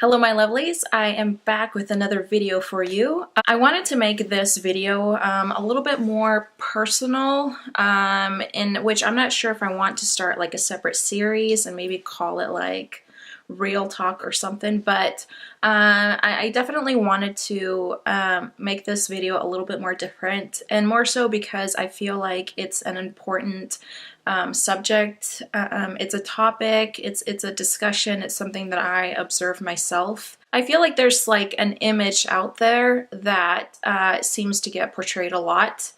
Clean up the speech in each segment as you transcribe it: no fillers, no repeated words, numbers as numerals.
Hello my lovelies, I am back with another video for you. I wanted to make this video a little bit more personal, in which I'm not sure if I want to start like a separate series and maybe call it like real talk or something, but I definitely wanted to make this video a little bit more different, and more so because I feel like it's an important subject. It's a topic, it's a discussion, it's something that I observe myself. I feel like there's like an image out there that seems to get portrayed a lot,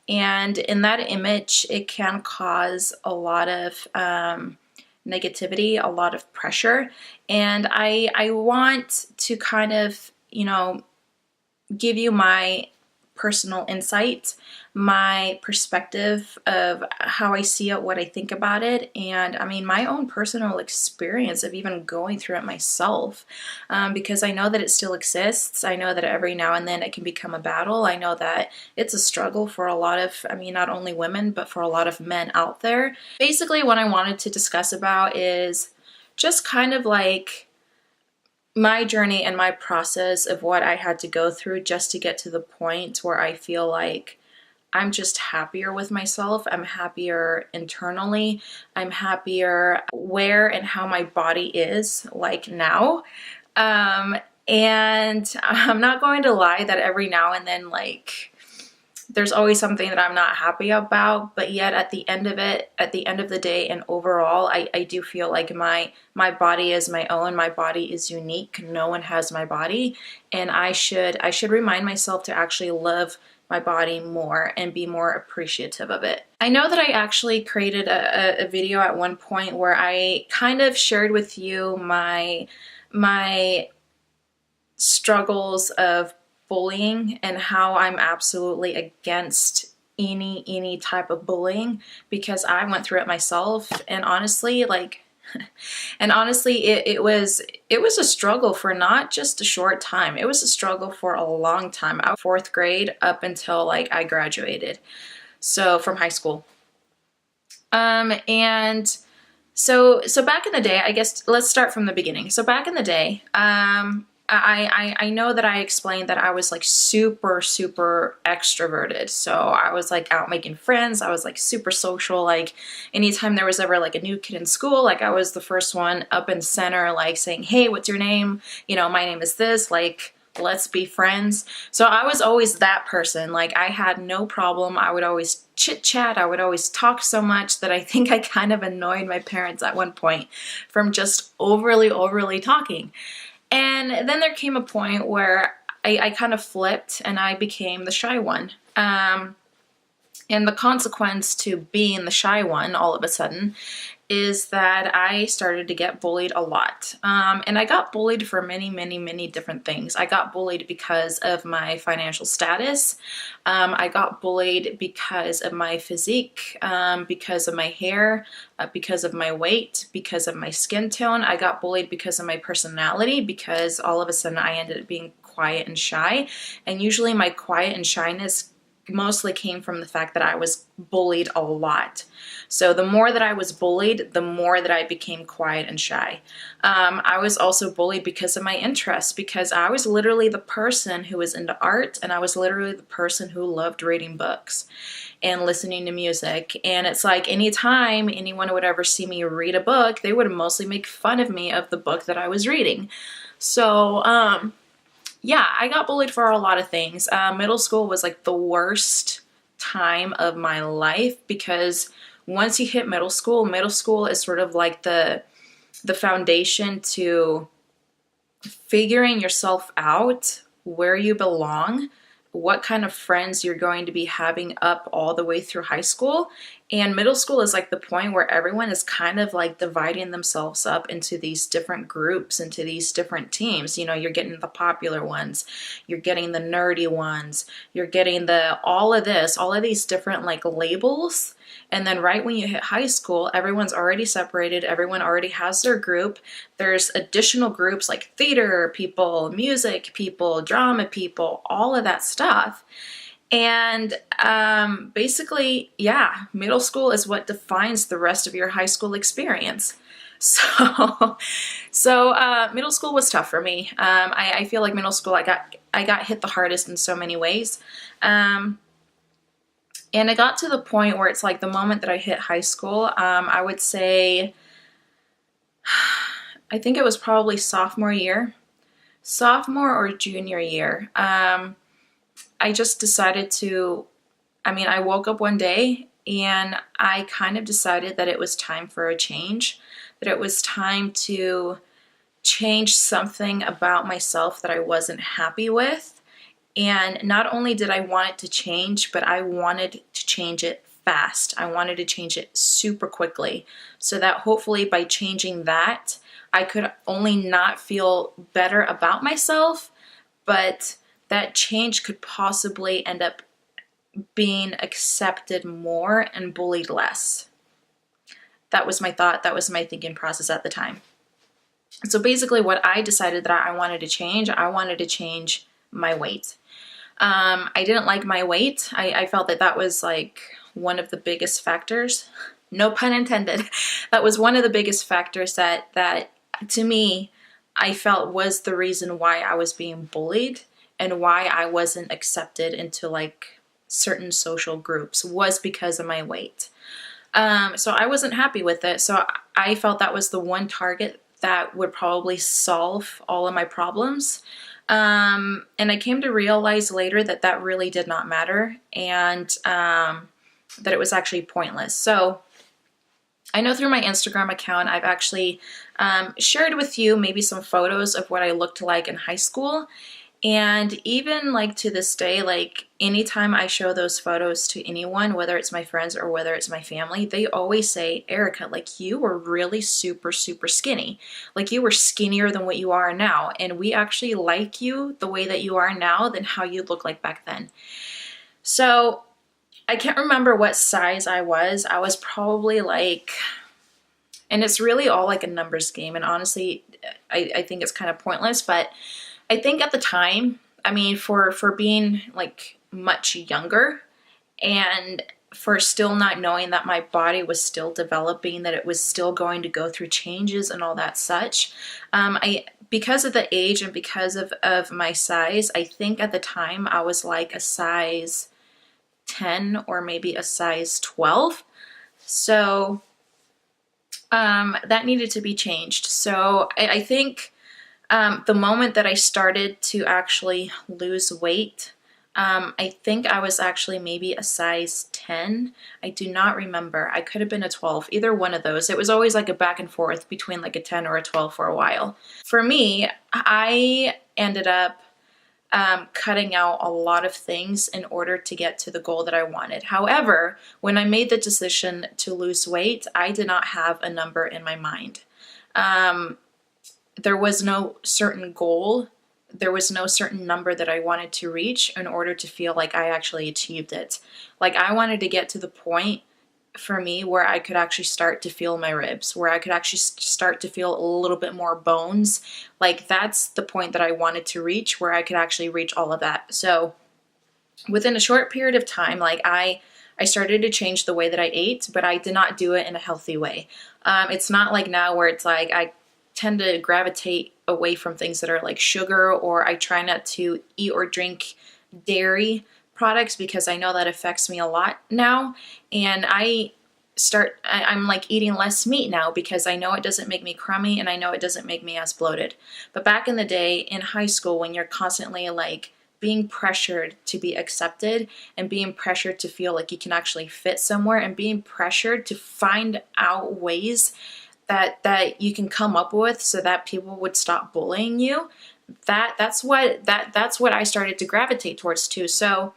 and in that image it can cause a lot of negativity, a lot of pressure, and I want to kind of, give you my personal insight, my perspective of how I see it, what I think about it, and I mean my own personal experience of even going through it myself, because I know that it still exists. I know that every now and then it can become a battle. I know that it's a struggle for a lot of, not only women, but for a lot of men out there. Basically, what I wanted to discuss about is just kind of like my journey and my process of what I had to go through just to get to the point where I feel like I'm just happier with myself. I'm happier internally. I'm happier where and how my body is like now. And I'm not going to lie that every now and then, like, there's always something that I'm not happy about, but yet at the end of it, at the end of the day and overall, I do feel like my body is my own. My body is unique. No one has my body, and I should remind myself to actually love my body more and be more appreciative of it. I know that I actually created a video at one point where I kind of shared with you my struggles of bullying and how I'm absolutely against any type of bullying, because I went through it myself, and honestly, it was a struggle for not just a short time. It was a struggle for a long time. I was 4th grade up until like I graduated, so from high school. And so back in the day, I guess let's start from the beginning. So back in the day, I know that I explained that I was like super extroverted. So I was like out making friends. I was like super social. Like anytime there was ever like a new kid in school, like I was the first one up in center, like saying, "Hey, what's your name? My name is this, like, let's be friends." So I was always that person. Like I had no problem. I would always chit chat. I would always talk so much that I think I kind of annoyed my parents at one point from just overly talking. And then there came a point where I kind of flipped and I became the shy one. And the consequence to being the shy one all of a sudden is that I started to get bullied a lot. And I got bullied for many different things. I got bullied because of my financial status. I got bullied because of my physique, because of my hair, because of my weight, because of my skin tone. I got bullied because of my personality, because all of a sudden I ended up being quiet and shy. And usually my quiet and shyness mostly came from the fact that I was bullied a lot. So the more that I was bullied, the more that I became quiet and shy. I was also bullied because of my interests, because I was literally the person who was into art, and I was literally the person who loved reading books and listening to music. And it's like anytime anyone would ever see me read a book, they would mostly make fun of me of the book that I was reading. So yeah, I got bullied for a lot of things. Middle school was like the worst time of my life, because once you hit middle school is sort of like the foundation to figuring yourself out, where you belong, what kind of friends you're going to be having up all the way through high school. And middle school is like the point where everyone is kind of like dividing themselves up into these different groups, into these different teams. You're getting the popular ones, you're getting the nerdy ones, you're getting all of these different like labels. And then right when you hit high school, everyone's already separated. Everyone already has their group. There's additional groups like theater people, music people, drama people, all of that stuff. And basically, yeah, middle school is what defines the rest of your high school experience. So, so middle school was tough for me. I feel like middle school, I got hit the hardest in so many ways. Um, and it got to the point where it's like the moment that I hit high school, I would say, I think it was probably sophomore or junior year. I just decided to, I woke up one day and I kind of decided that it was time for a change, that it was time to change something about myself that I wasn't happy with. And not only did I want it to change, but I wanted to change it fast. I wanted to change it super quickly so that hopefully by changing that, I could only not feel better about myself, but that change could possibly end up being accepted more and bullied less. That was my thought. That was my thinking process at the time. So basically what I decided that I wanted to change my weight. I didn't like my weight. I felt that that was like one of the biggest factors, no pun intended. That was one of the biggest factors that to me, I felt was the reason why I was being bullied and why I wasn't accepted into like certain social groups, was because of my weight. So I wasn't happy with it. So I felt that was the one target that would probably solve all of my problems. And I came to realize later that that really did not matter, and that it was actually pointless. So I know through my Instagram account, I've actually shared with you maybe some photos of what I looked like in high school. And even like to this day, like anytime I show those photos to anyone, whether it's my friends or whether it's my family, they always say, Erica, like you were really super, super skinny. Like you were skinnier than what you are now. And we actually like you the way that you are now than how you look like back then. So I can't remember what size I was. I was probably like, and it's really all like a numbers game. And honestly, I think it's kind of pointless, but I think at the time, for being like much younger and for still not knowing that my body was still developing, that it was still going to go through changes and all that such, because of the age and because of my size, I think at the time I was like a size 10 or maybe a size 12. So that needed to be changed. So I think the moment that I started to actually lose weight, I think I was actually maybe a size 10. I do not remember. I could have been a 12, either one of those. It was always like a back and forth between like a 10 or a 12 for a while. For me, I ended up cutting out a lot of things in order to get to the goal that I wanted. However, when I made the decision to lose weight, I did not have a number in my mind. There was no certain goal. There was no certain number that I wanted to reach in order to feel like I actually achieved it. Like I wanted to get to the point for me where I could actually start to feel my ribs, where I could actually start to feel a little bit more bones. Like that's the point that I wanted to reach, where I could actually reach all of that. So within a short period of time, like I started to change the way that I ate, but I did not do it in a healthy way. It's not like now where it's like I tend to gravitate away from things that are like sugar, or I try not to eat or drink dairy products because I know that affects me a lot now. And I'm like eating less meat now because I know it doesn't make me crummy and I know it doesn't make me as bloated. But back in the day in high school, when you're constantly like being pressured to be accepted and being pressured to feel like you can actually fit somewhere and being pressured to find out ways that you can come up with so that people would stop bullying you, that's what I started to gravitate towards too. So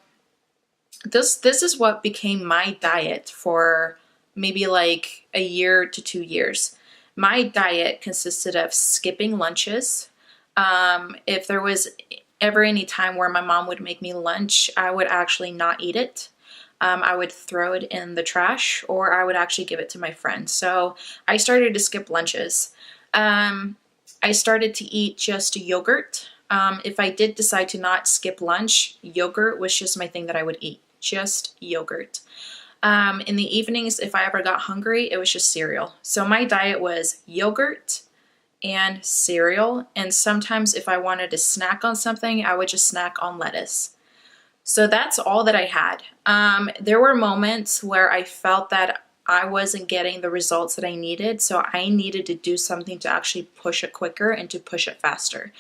this is what became my diet for maybe like a year to 2 years. My diet consisted of skipping lunches. If there was ever any time where my mom would make me lunch, I would actually not eat it. I would throw it in the trash, or I would actually give it to my friends. So I started to skip lunches. I started to eat just yogurt. If I did decide to not skip lunch, yogurt was just my thing that I would eat, just yogurt. In the evenings, if I ever got hungry, it was just cereal. So my diet was yogurt and cereal. And sometimes if I wanted to snack on something, I would just snack on lettuce. So that's all that I had. There were moments where I felt that I wasn't getting the results that I needed. So I needed to do something to actually push it quicker and to push it faster.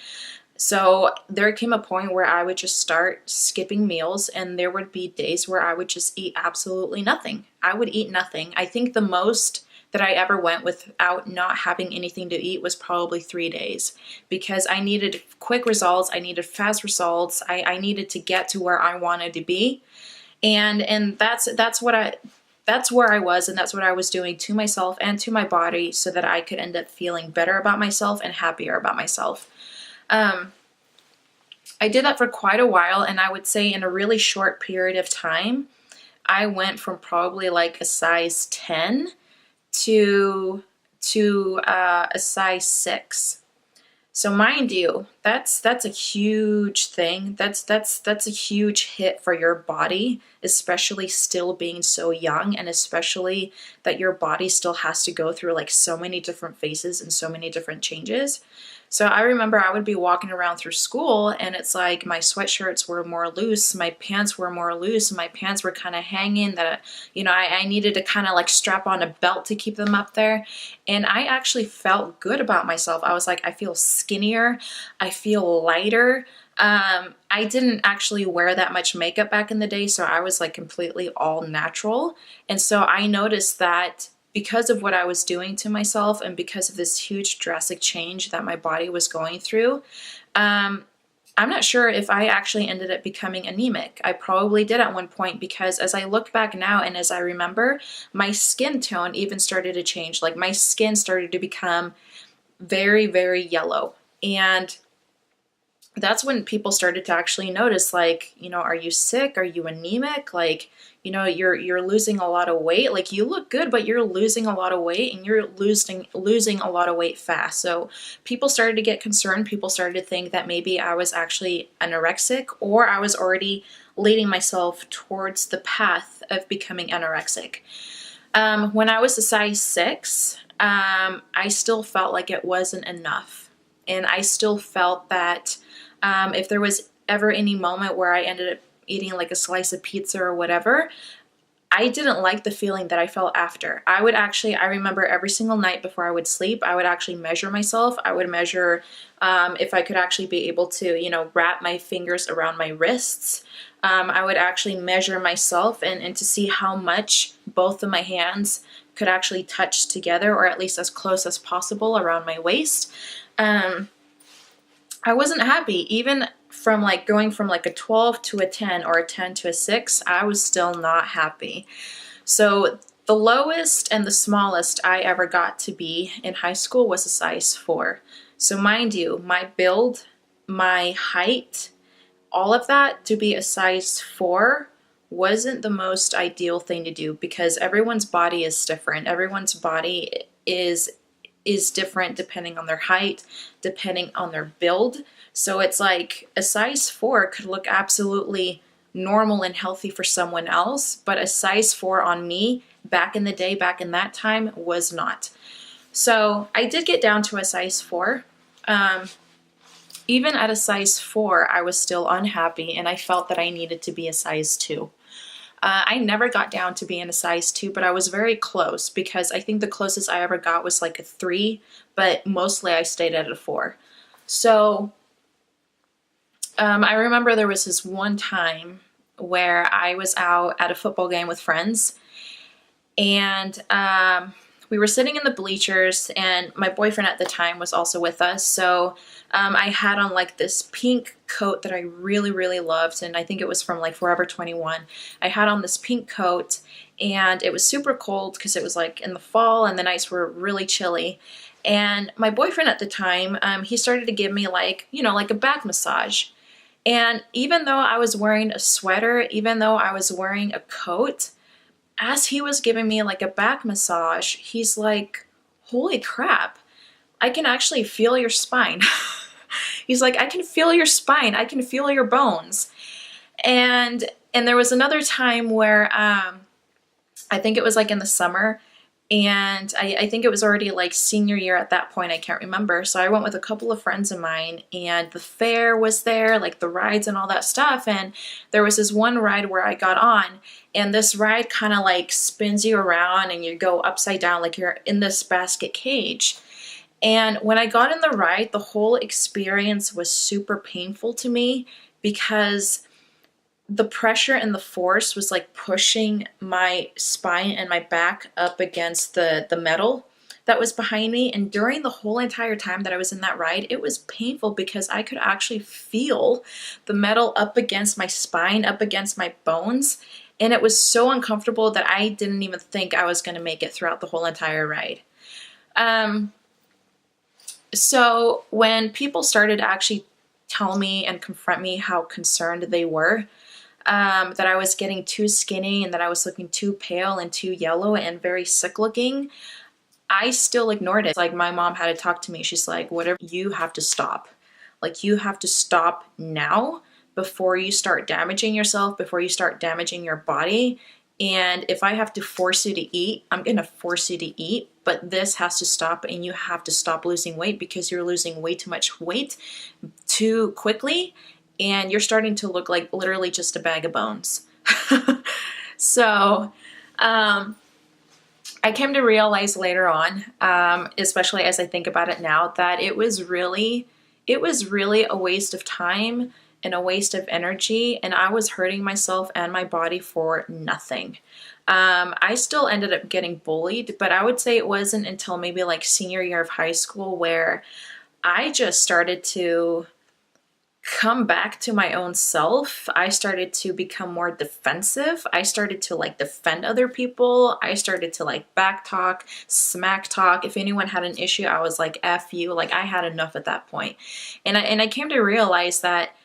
So there came a point where I would just start skipping meals, and there would be days where I would just eat absolutely nothing. I would eat nothing. I think the most that I ever went without not having anything to eat was probably 3 days, because I needed quick results. I needed fast results. I needed to get to where I wanted to be. And that's where I was, and that's what I was doing to myself and to my body so that I could end up feeling better about myself and happier about myself. I did that for quite a while, and I would say in a really short period of time, I went from probably like a size 10 to a size 6. So mind you, that's a huge thing. That's a huge hit for your body, especially still being so young, and especially that your body still has to go through like so many different phases and so many different changes. So I remember I would be walking around through school, and it's like my sweatshirts were more loose, my pants were more loose, and my pants were kind of hanging that, I needed to kind of like strap on a belt to keep them up there. And I actually felt good about myself. I was like, I feel skinnier, I feel lighter. I didn't actually wear that much makeup back in the day, so I was like completely all natural. And so I noticed that because of what I was doing to myself and because of this huge drastic change that my body was going through, I'm not sure if I actually ended up becoming anemic. I probably did at one point, because as I look back now and as I remember, my skin tone even started to change. Like my skin started to become very, very yellow. And that's when people started to actually notice, like, are you sick? Are you anemic? Like, you're losing a lot of weight. Like, you look good, but you're losing a lot of weight, and you're losing a lot of weight fast. So people started to get concerned. People started to think that maybe I was actually anorexic, or I was already leading myself towards the path of becoming anorexic. When I was a size 6, I still felt like it wasn't enough. And I still felt that if there was ever any moment where I ended up eating like a slice of pizza or whatever, I didn't like the feeling that I felt after. I remember every single night before I would sleep, I would actually measure myself. I would measure if I could actually be able to, wrap my fingers around my wrists. I would actually measure myself and to see how much both of my hands could actually touch together, or at least as close as possible around my waist. I wasn't happy. Even from like going from like a 12 to a 10 or a 10 to a 6, I was still not happy. So the lowest and the smallest I ever got to be in high school was a size 4. So mind you, my build, my height, all of that, to be a size 4 wasn't the most ideal thing to do, because everyone's body is different. Everyone's body is different depending on their height, depending on their build. So it's like a size 4 could look absolutely normal and healthy for someone else, but a size 4 on me back in the day, back in that time, was not. So I did get down to a size 4. Even at a size 4, I was still unhappy, and I felt that I needed to be a size 2. I never got down to being a size 2, but I was very close, because I think the closest I ever got was like a 3, but mostly I stayed at a 4. So I remember there was this one time where I was out at a football game with friends, and we were sitting in the bleachers, and my boyfriend at the time was also with us. So I had on like this pink coat that I really, really loved, and I think it was from like Forever 21. I had on this pink coat, and it was super cold because it was like in the fall and the nights were really chilly. And my boyfriend at the time, he started to give me like, like a back massage. And even though I was wearing a sweater, even though I was wearing a coat, as he was giving me like a back massage, he's like, holy crap, I can actually feel your spine. He's like, I can feel your spine. I can feel your bones. And there was another time where I think it was like in the summer. And I think it was already like senior year at that point. I can't remember. So I went with a couple of friends of mine, and the fair was there, like the rides and all that stuff. And there was this one ride where I got on, and this ride kind of like spins you around and you go upside down like you're in this basket cage. And when I got in the ride, the whole experience was super painful to me because the pressure and the force was like pushing my spine and my back up against the metal that was behind me. And during the whole entire time that I was in that ride, it was painful because I could actually feel the metal up against my spine, up against my bones. And it was so uncomfortable that I didn't even think I was going to make it throughout the whole entire ride. So when people started to actually tell me and confront me how concerned they were, that I was getting too skinny and that I was looking too pale and too yellow and very sick looking, I still ignored it. Like my mom had to talk to me. She's like, whatever, you have to stop. Like you have to stop now before you start damaging yourself, before you start damaging your body. And if I have to force you to eat, I'm going to force you to eat, but this has to stop, and you have to stop losing weight because you're losing way too much weight too quickly, and you're starting to look like literally just a bag of bones. So I came to realize later on, especially as I think about it now, that it was really a waste of time and a waste of energy, and I was hurting myself and my body for nothing. I still ended up getting bullied, but I would say it wasn't until maybe like senior year of high school where I just started to come back to my own self. I started to become more defensive. I started to like defend other people. I started to like back talk, smack talk. If anyone had an issue, I was like, F you. Like I had enough at that point. And I came to realize that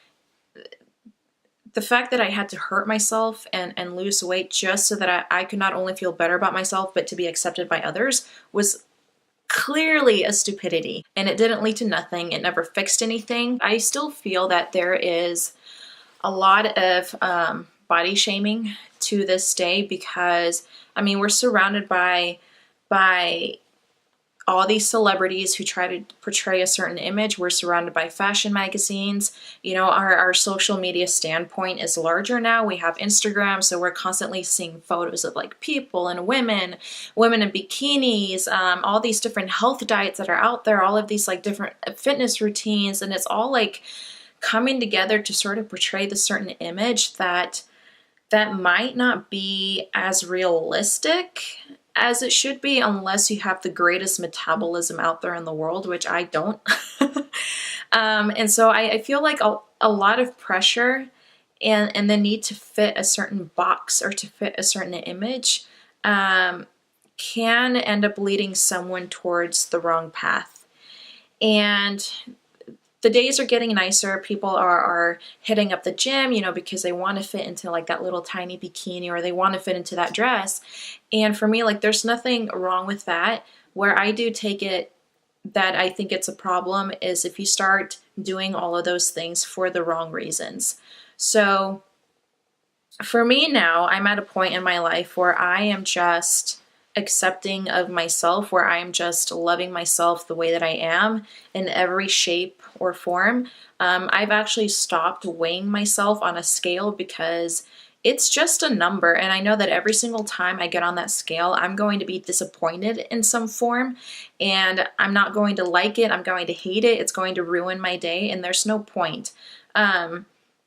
the fact that I had to hurt myself and lose weight just so that I could not only feel better about myself, but to be accepted by others was clearly a stupidity, and it didn't lead to nothing. It never fixed anything. I still feel that there is a lot of body shaming to this day because, I mean, we're surrounded by all these celebrities who try to portray a certain image. We're surrounded by fashion magazines. You know, our social media standpoint is larger now. We have Instagram, so we're constantly seeing photos of like people and women in bikinis, all these different health diets that are out there, all of these like different fitness routines, and it's all like coming together to sort of portray the certain image that might not be as realistic as it should be unless you have the greatest metabolism out there in the world, which I don't. And so I feel like a lot of pressure and the need to fit a certain box or to fit a certain image can end up leading someone towards the wrong path. And the days are getting nicer. People are hitting up the gym, you know, because they want to fit into like that little tiny bikini, or they want to fit into that dress. And for me, like, there's nothing wrong with that. Where I do take it that I think it's a problem is if you start doing all of those things for the wrong reasons. So for me now, I'm at a point in my life where I am just accepting of myself, where I am just loving myself the way that I am in every shape or form. I've actually stopped weighing myself on a scale because it's just a number. And I know that every single time I get on that scale, I'm going to be disappointed in some form, and I'm not going to like it. I'm going to hate it. It's going to ruin my day. And there's no point.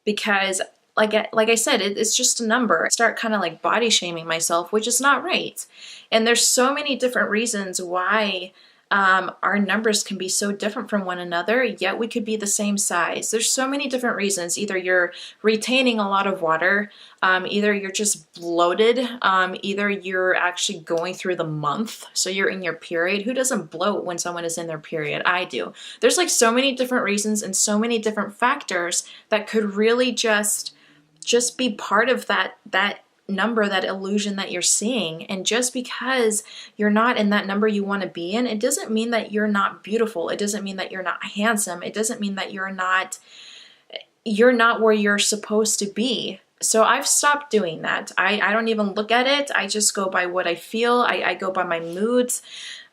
Because like I said, it's just a number. I start kind of like body shaming myself, which is not right. And there's so many different reasons why our numbers can be so different from one another, yet we could be the same size. There's so many different reasons. Either you're retaining a lot of water, either you're just bloated, either you're actually going through the month, so you're in your period. Who doesn't bloat when someone is in their period? I do. There's like so many different reasons and so many different factors that could really just be part of that number, that illusion that you're seeing. And just because you're not in that number you want to be in, it doesn't mean that you're not beautiful. It doesn't mean that you're not handsome. It doesn't mean that you're not where you're supposed to be. So I've stopped doing that. I don't even look at it. I just go by what I feel. I go by my moods.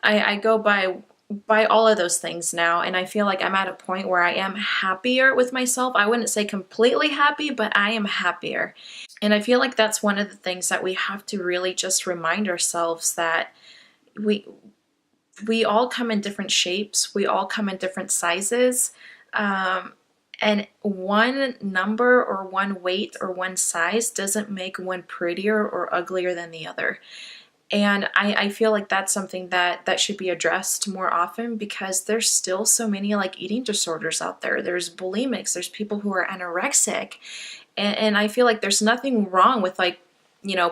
I go by all of those things now. And I feel like I'm at a point where I am happier with myself. I wouldn't say completely happy, but I am happier. And I feel like that's one of the things that we have to really just remind ourselves that we we all come in different shapes. We all come in different sizes. And one number or one weight or one size doesn't make one prettier or uglier than the other. And I feel like that's something that should be addressed more often, because there's still so many like eating disorders out there. There's bulimics, there's people who are anorexic. And I feel like there's nothing wrong with like,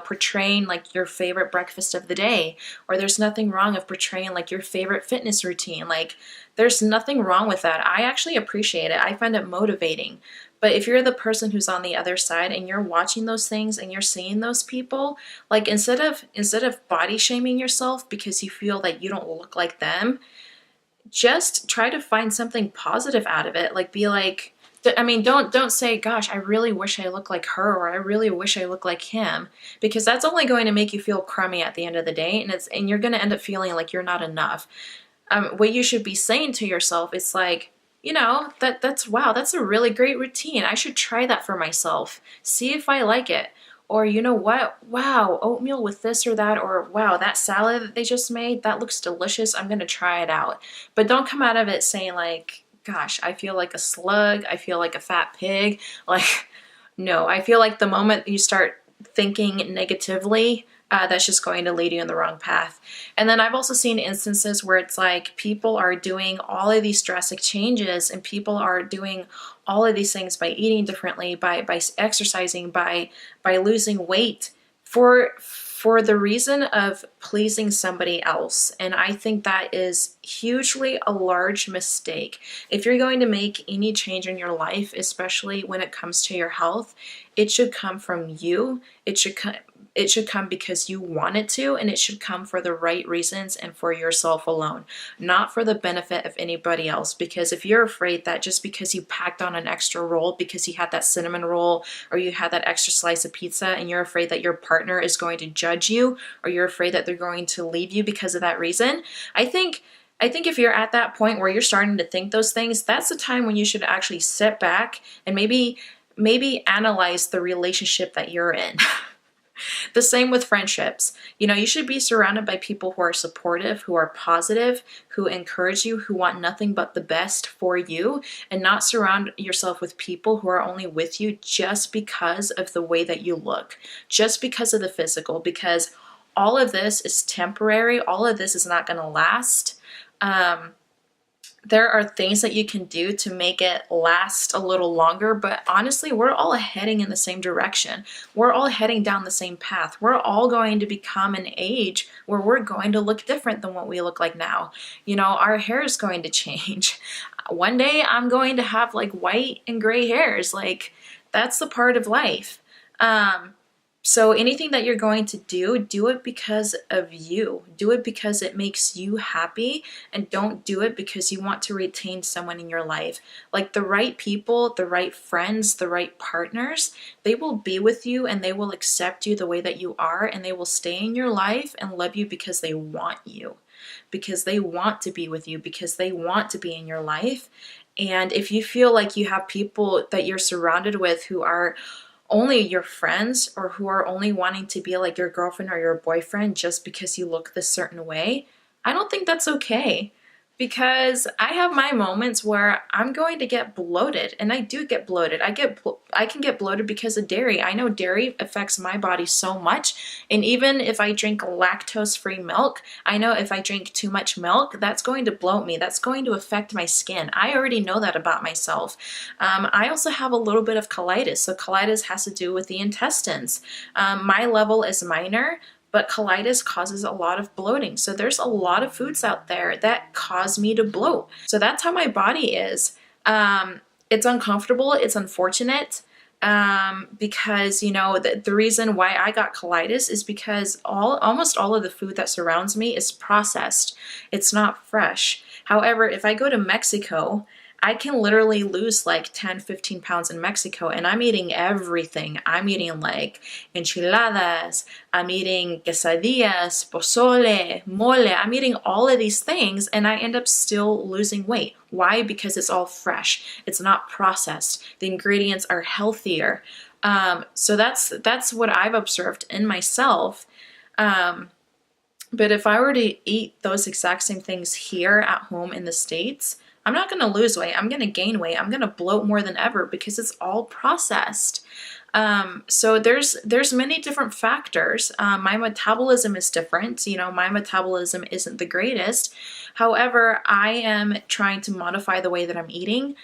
portraying like your favorite breakfast of the day, or there's nothing wrong of portraying like your favorite fitness routine. Like there's nothing wrong with that. I actually appreciate it. I find it motivating. But if you're the person who's on the other side and you're watching those things and you're seeing those people, like instead of body shaming yourself because you feel that you don't look like them, just try to find something positive out of it. Like be like, I mean, don't say, gosh, I really wish I looked like her, or I really wish I looked like him, because that's only going to make you feel crummy at the end of the day, and you're going to end up feeling like you're not enough. What you should be saying to yourself is like, that's wow, that's a really great routine. I should try that for myself. See if I like it. Or you know what? Wow, oatmeal with this or that, or wow, that salad that they just made, that looks delicious. I'm going to try it out. But don't come out of it saying like, gosh, I feel like a slug. I feel like a fat pig. Like, no, I feel like the moment you start thinking negatively, that's just going to lead you in the wrong path. And then I've also seen instances where it's like people are doing all of these drastic changes, and people are doing all of these things by eating differently, by exercising, by losing weight for the reason of pleasing somebody else. And I think that is hugely a large mistake. If you're going to make any change in your life, especially when it comes to your health, it should come from you. It should come because you want it to, and it should come for the right reasons and for yourself alone, not for the benefit of anybody else. Because if you're afraid that just because you packed on an extra roll because you had that cinnamon roll or you had that extra slice of pizza, and you're afraid that your partner is going to judge you, or you're afraid that they're going to leave you because of that reason, I think if you're at that point where you're starting to think those things, that's the time when you should actually sit back and maybe analyze the relationship that you're in. The same with friendships. You should be surrounded by people who are supportive, who are positive, who encourage you, who want nothing but the best for you, and not surround yourself with people who are only with you just because of the way that you look, just because of the physical, because all of this is temporary. All of this is not going to last. There are things that you can do to make it last a little longer, but honestly, we're all heading in the same direction. We're all heading down the same path. We're all going to become an age where we're going to look different than what we look like now. Our hair is going to change. One day I'm going to have like white and gray hairs. Like that's the part of life. So anything that you're going to do it because of you. Do it because it makes you happy, and don't do it because you want to retain someone in your life. Like the right people, the right friends, the right partners, they will be with you and they will accept you the way that you are, and they will stay in your life and love you because they want you, because they want to be with you, because they want to be in your life. And if you feel like you have people that you're surrounded with who are only your friends, or who are only wanting to be like your girlfriend or your boyfriend just because you look this certain way, I don't think that's okay. Because I have my moments where I'm going to get bloated, and I do get bloated. I can get bloated because of dairy. I know dairy affects my body so much, and even if I drink lactose-free milk, I know if I drink too much milk, that's going to bloat me. That's going to affect my skin. I already know that about myself. I also have a little bit of colitis, so colitis has to do with the intestines. My level is minor, but colitis causes a lot of bloating. So there's a lot of foods out there that cause me to bloat. So that's how my body is. It's uncomfortable. It's unfortunate. Because the reason why I got colitis is because almost all of the food that surrounds me is processed. It's not fresh. However, if I go to Mexico, I can literally lose like 10, 15 pounds in Mexico, and I'm eating everything. I'm eating like enchiladas, I'm eating quesadillas, pozole, mole. I'm eating all of these things, and I end up still losing weight. Why? Because it's all fresh. It's not processed. The ingredients are healthier. So that's what I've observed in myself. But if I were to eat those exact same things here at home in the States, I'm not going to lose weight. I'm going to gain weight. I'm going to bloat more than ever because it's all processed. So there's many different factors. My metabolism is different. You know, my metabolism isn't the greatest. However, I am trying to modify the way that I'm eating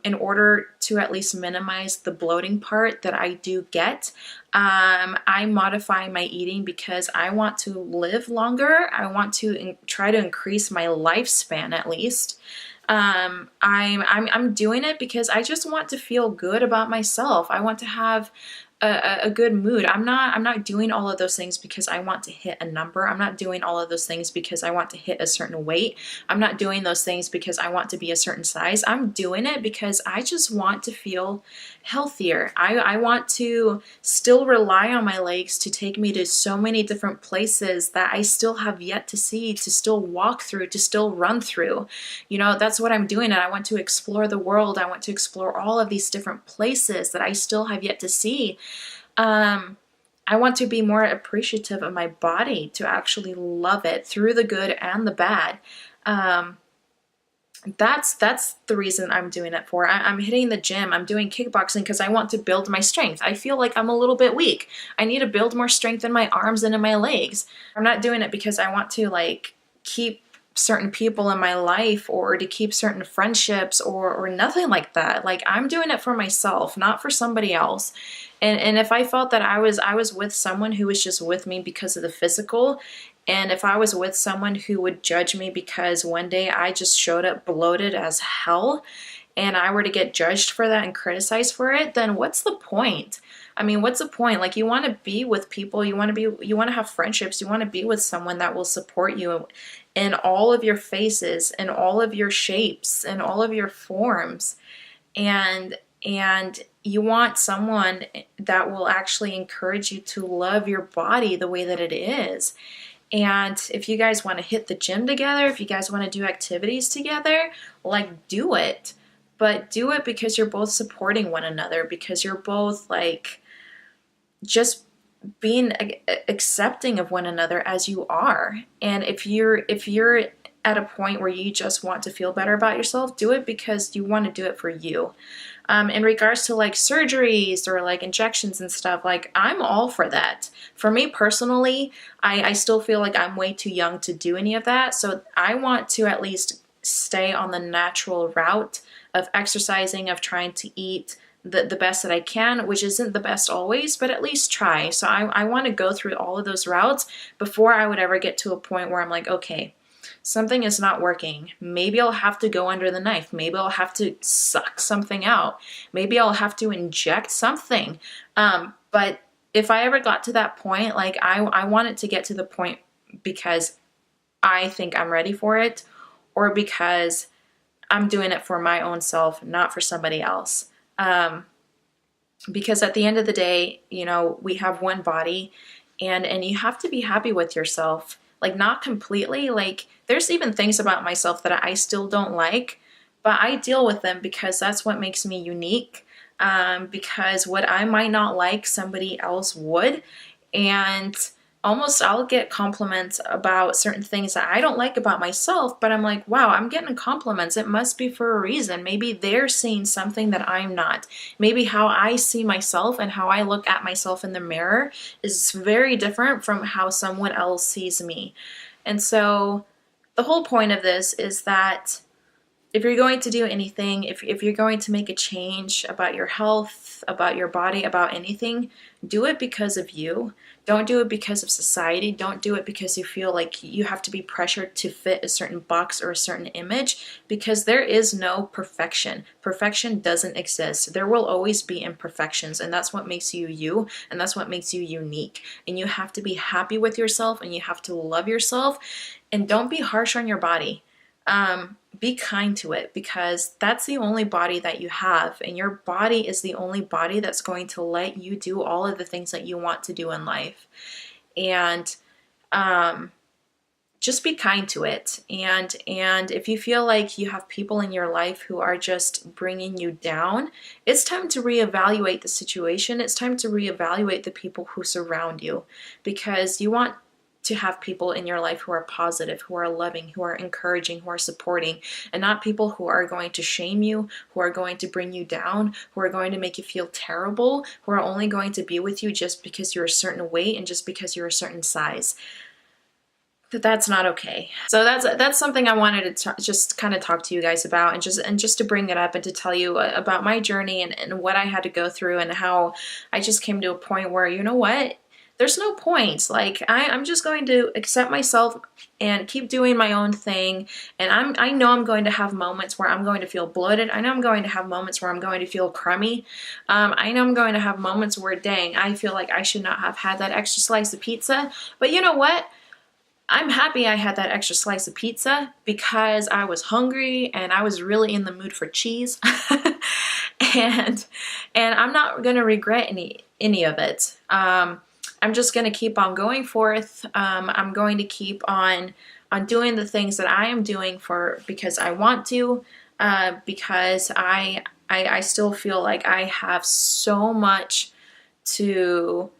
in order to at least minimize the bloating part that I do get. I modify my eating because I want to live longer. I want to try to increase my lifespan at least. I'm doing it because I just want to feel good about myself. I want to have a good mood. I'm not doing all of those things because I want to hit a number. I'm not doing all of those things because I want to hit a certain weight. I'm not doing those things because I want to be a certain size. I'm doing it because I just want to feel healthier. I want to still rely on my legs to take me to so many different places that I still have yet to see, to still walk through, to still run through. You know, that's what I'm doing, and I want to explore the world. I want to explore all of these different places that I still have yet to see. I want to be more appreciative of my body, to actually love it through the good and the bad. That's the reason I'm doing it for. I'm hitting the gym. I'm doing kickboxing because I want to build my strength. I feel like I'm a little bit weak. I need to build more strength in my arms and in my legs. I'm not doing it because I want to like keep certain people in my life or to keep certain friendships or nothing like that. Like, I'm doing it for myself, not for somebody else. And if I felt that I was with someone who was just with me because of the physical, and if I was with someone who would judge me because one day I just showed up bloated as hell, and I were to get judged for that and criticized for it, then what's the point? I mean, what's the point? Like, you want to be with people, you want to have friendships, you want to be with someone that will support you in all of your faces, in all of your shapes, in all of your forms. And you want someone that will actually encourage you to love your body the way that it is. And if you guys want to hit the gym together, if you guys want to do activities together, like, do it. But do it because you're both supporting one another, because you're both like just being accepting of one another as you are. And if you're at a point where you just want to feel better about yourself, do it because you want to do it for you. In regards to like surgeries or like injections and stuff, like, I'm all for that. For me personally, I still feel like I'm way too young to do any of that. So I want to at least stay on the natural route of exercising, of trying to eat the best that I can, which isn't the best always, but at least try. So I want to go through all of those routes before I would ever get to a point where I'm like, okay, something is not working. Maybe I'll have to go under the knife. Maybe I'll have to suck something out. Maybe I'll have to inject something. But if I ever got to that point, like, I want it to get to the point because I think I'm ready for it, or because I'm doing it for my own self, not for somebody else. Because at the end of the day, you know, we have one body, and you have to be happy with yourself. Like, not completely. Like, there's even things about myself that I still don't like, but I deal with them because that's what makes me unique. Because what I might not like, somebody else would. And almost I'll get compliments about certain things that I don't like about myself, but I'm like, wow, I'm getting compliments. It must be for a reason. Maybe they're seeing something that I'm not. Maybe how I see myself and how I look at myself in the mirror is very different from how someone else sees me. And so the whole point of this is that if you're going to do anything, if you're going to make a change about your health, about your body, about anything, do it because of you. Don't do it because of society. Don't do it because you feel like you have to be pressured to fit a certain box or a certain image, because there is no perfection. Perfection doesn't exist. There will always be imperfections, and that's what makes you you, and that's what makes you unique. And you have to be happy with yourself, and you have to love yourself, and don't be harsh on your body. be kind to it, because that's the only body that you have, and your body is the only body that's going to let you do all of the things that you want to do in life. And just be kind to it. And if you feel like you have people in your life who are just bringing you down, it's time to reevaluate the situation. It's time to reevaluate the people who surround you, because you want to have people in your life who are positive, who are loving, who are encouraging, who are supporting, and not people who are going to shame you, who are going to bring you down, who are going to make you feel terrible, who are only going to be with you just because you're a certain weight and just because you're a certain size. That's not okay. So that's something I wanted to just kind of talk to you guys about, and just to bring it up and to tell you about my journey and what I had to go through, and how I just came to a point where, you know what, there's no point. Like, I'm just going to accept myself and keep doing my own thing. And I know I'm going to have moments where I'm going to feel bloated. I know I'm going to have moments where I'm going to feel crummy. I know I'm going to have moments where, dang, I feel like I should not have had that extra slice of pizza. But you know what? I'm happy I had that extra slice of pizza, because I was hungry and I was really in the mood for cheese. and I'm not going to regret any of it. I'm just going to keep on going forth. I'm going to keep on doing the things that I am doing because I want to, because I still feel like I have so much to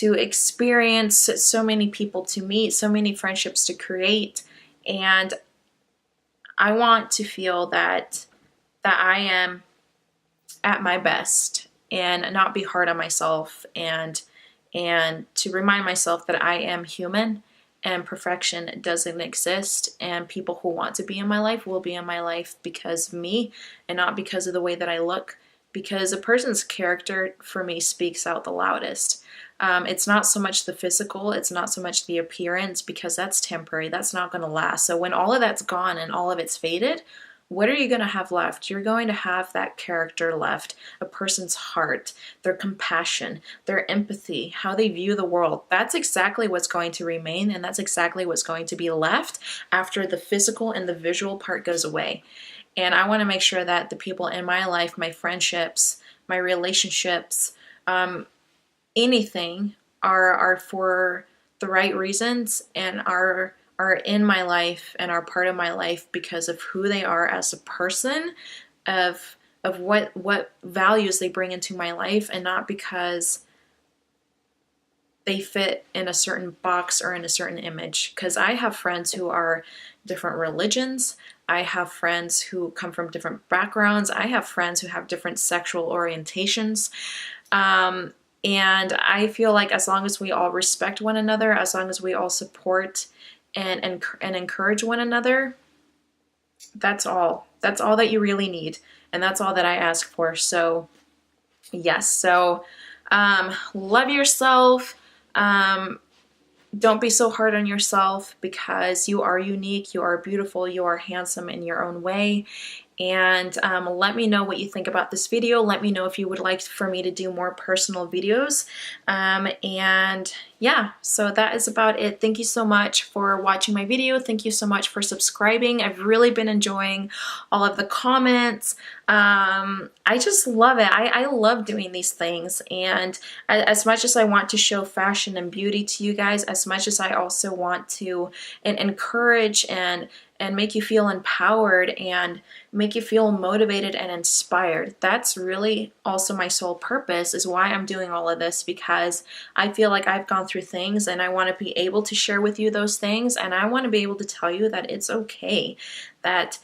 experience, so many people to meet, so many friendships to create, and I want to feel that I am at my best, and not be hard on myself, and to remind myself that I am human and perfection doesn't exist, and people who want to be in my life will be in my life because of me and not because of the way that I look, because a person's character for me speaks out the loudest. It's not so much the physical, it's not so much the appearance, because that's temporary, that's not going to last. So when all of that's gone and all of it's faded, what are you going to have left? You're going to have that character left, a person's heart, their compassion, their empathy, how they view the world. That's exactly what's going to remain, and that's exactly what's going to be left after the physical and the visual part goes away. And I want to make sure that the people in my life, my friendships, my relationships, anything are for the right reasons, and are in my life and are part of my life because of who they are as a person, of what values they bring into my life, and not because they fit in a certain box or in a certain image. Because I have friends who are different religions. I have friends who come from different backgrounds. I have friends who have different sexual orientations. And I feel like as long as we all respect one another, as long as we all support and encourage one another, that's all. That's all that you really need. And that's all that I ask for. So, yes. So, love yourself. Don't be so hard on yourself, because you are unique, you are beautiful, you are handsome in your own way. And let me know what you think about this video. Let me know if you would like for me to do more personal videos. And yeah, so that is about it. Thank you so much for watching my video. Thank you so much for subscribing. I've really been enjoying all of the comments. I just love it. I love doing these things. And as much as I want to show fashion and beauty to you guys, as much as I also want to encourage and make you feel empowered and make you feel motivated and inspired. That's really also my sole purpose, is why I'm doing all of this, because I feel like I've gone through things and I want to be able to share with you those things, and I want to be able to tell you that it's okay, that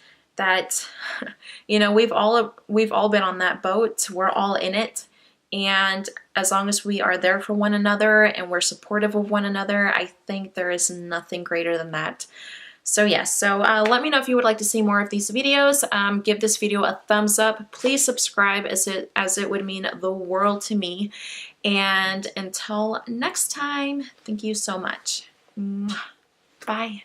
you know, we've all been on that boat. We're all in it. And as long as we are there for one another and we're supportive of one another, I think there is nothing greater than that. So yes, so let me know if you would like to see more of these videos. Give this video a thumbs up. Please subscribe, as it would mean the world to me. And until next time, thank you so much. Bye.